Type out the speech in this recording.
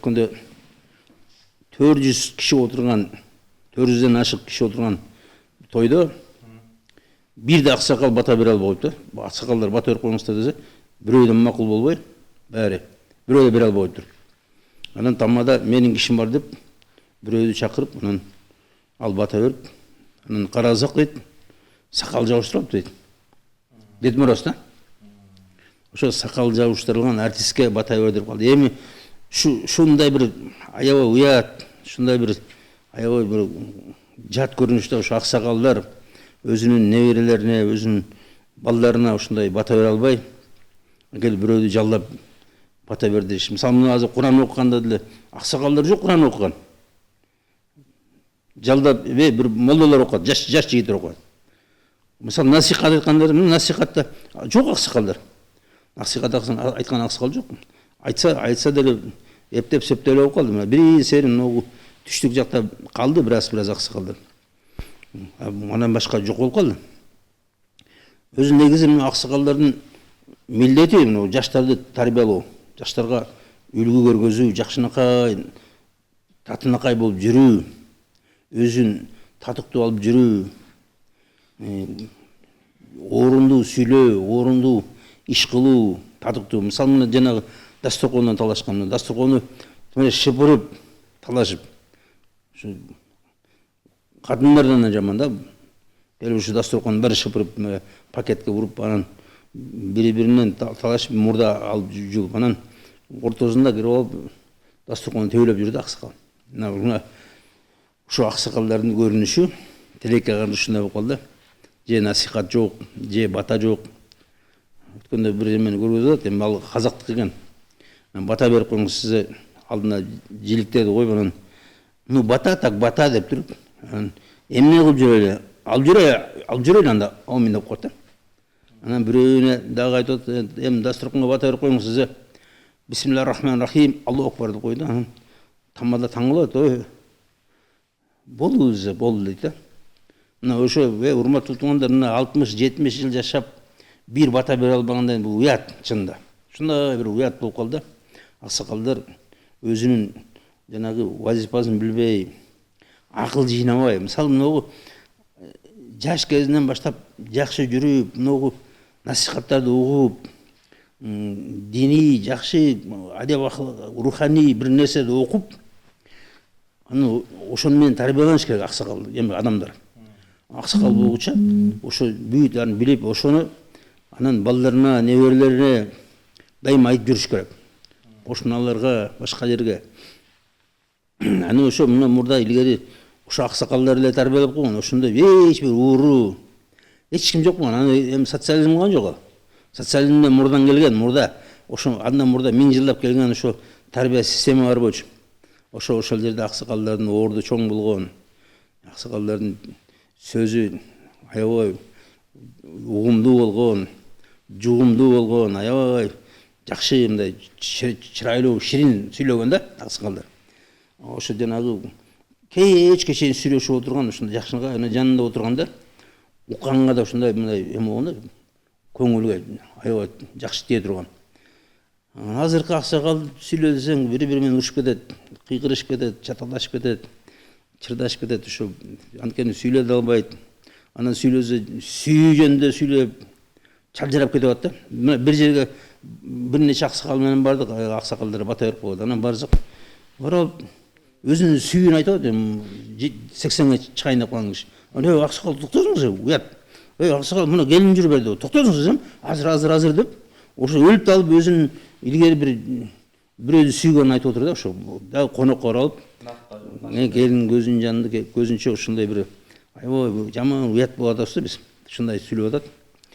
өткөндө 400 киши отурган, 400ден ашык киши отурган тойдо бир да аксакал бата бере албайт да. Аксакалдар бата берип коюңуздар десе, бирөөдөн макул болбой, баары бирөө да бере албайт. Анан тамада менин кишим бар деп бирөөдү чакырып, анан ал бата берип, анан карасак дейт, сакал жабыштырып дейт. Дедим рас да. Ошо сакал жабыштырылган артистке бата берип калды. Эми ушундай бир аябай уят, ушундай бир аябай бир жат көрүнүштө ошо аксакалдар өзүнүн неберелерине, өзүнүн балдарына ушундай бата бере албай, келип бирөөдү жалдап бата берди. Мисалы мына азыр Куран окуганда деле аксакалдар жок, Куран окуган. Жалдап бир молдолор окуат, жаш жигиттер окуат. Мисалы насихат айткандар, насихатта жок аксакалдар. Насихат айткан аксакал жок. Айтса деле эптеп сөптөп болуп калды. Мына бир серин түштүк жакта калды бираз аксакалдар. Анан башка жок болуп калды. Өзү негизи аксакалдардын милдети жаштарды тарбиялоо, жаштарга үлгү көргөзүү, жакшынакай, татынакай болуп жүрүү, өзүн татыктуу алып жүрүү, орунду сүйлөө, орунду иш кылуу, татыктуу. Мисалы мына жанагы дасторкондон талашкан, дасторкону шыпырып, талашып. Кадымдардан жаман да. Келип ушу дасторконду баары шыпырып, пакетке уруп, анан бири-биринен талашып, мурда алып жууп, анан ортосунда кирип алып, дасторконду төбөлөп жүрдү аксакал. Мына ушу аксакалдардын көрүнүшү тилекке каршы ушундай болуп калды. Же насихат жок, же бата жок. Өткөндө бир эмени көргөзүп атат, эми ал казактык экен. Бата берип коюңуз, сизе алдына жиликтеди коюп, анан ну бата так бата деп туруп, эмне кылып жүрөлү? Алып жүрөлү анда, амин деп коет да. Анан бирөөнө дагы айтып атат, эми дасторконго бата берип коюңуз, сизе бисмиллахир-рахманир-рахим, Аллаху акбар деп койду. Анан тамада таңылат, ой, болду десе, болду дейт да. Мына ошо урматтуу туугандар, мына 60-70 жыл жашап, бир бата бере албаганда бул уят чынында. Ушундай бир уят болуп калды. Аксакалдар өзүнүн жанагы вазифасын билбей, акыл жыйнабай, мисалы мынагу жаш кезинен баштап жакшы жүрүп, мынагу насихаттарды угуп, диний жакшы адеп руханий бир нерседи окуп, аны ошону менен тарбияланыш керек аксакал, эми адамдар. Аксакал болгуча ошо бүйтөрүн билип, ошону анан балдарына, неберелерине дайыма айтып жүрүш керек. Кошуналарга, башка жерге. Аны ошо мына мурда илгери ошо аксакалдар эле тарбиялап койгон, ошондой эч бир ууру эч ким жок болгон. Аны эми социализм болгон жок. Социализмден мурдан келген, мурда ошо андан мурда 1000 жылдап келген ошо тарбия система бар болчу. Ошол жерде аксакалдардын орду чоң болгон. Аксакалдардын сөзү аябай угумдуу болгон, жугумдуу болгон, аябай жакшы мындай чырайлуу, ширин сүйлөгөн да аксакалдар. Ошо жанагы кечке чейин сүйлөшүп отурган, ушундай жакшынакай жанында отурганда укканга да ушундай мындай эме болгон да, көңүлгө аябай жакшы тие турган. Азыркы аксакал сүйлө десең бири-бири менен урушуп кетет, кыйкырышып кетет, чаталашып кетет, чырдашып кетет. Ошо анткени сүйлөй да албайт. Анан сүйлөсө сүйүү жөнүндө сүйлөп чалжырап кетип атат да. Бир жерге бир нече аксакал менен бардык, аксакалдар бата берип койду. Анан барсак, барып өзүнүн сүйүүнү айтып атат, 80-ге чыгайын деп калган киши. Ана аксакал токтосуңуз, уят. Аксакал мына келин жүрүп берди. Токтосуңуз, азыр деп. Ошо өлүп алып өзүнүн илгери бирөөдү сүйгөнүн айтып отур да, ошо дагы конокко барып, келин көзүнүн жанында көзүнчө ушундай бир аябай жаман уят болуп атабыз да биз. Ушундай сүйлөп атат.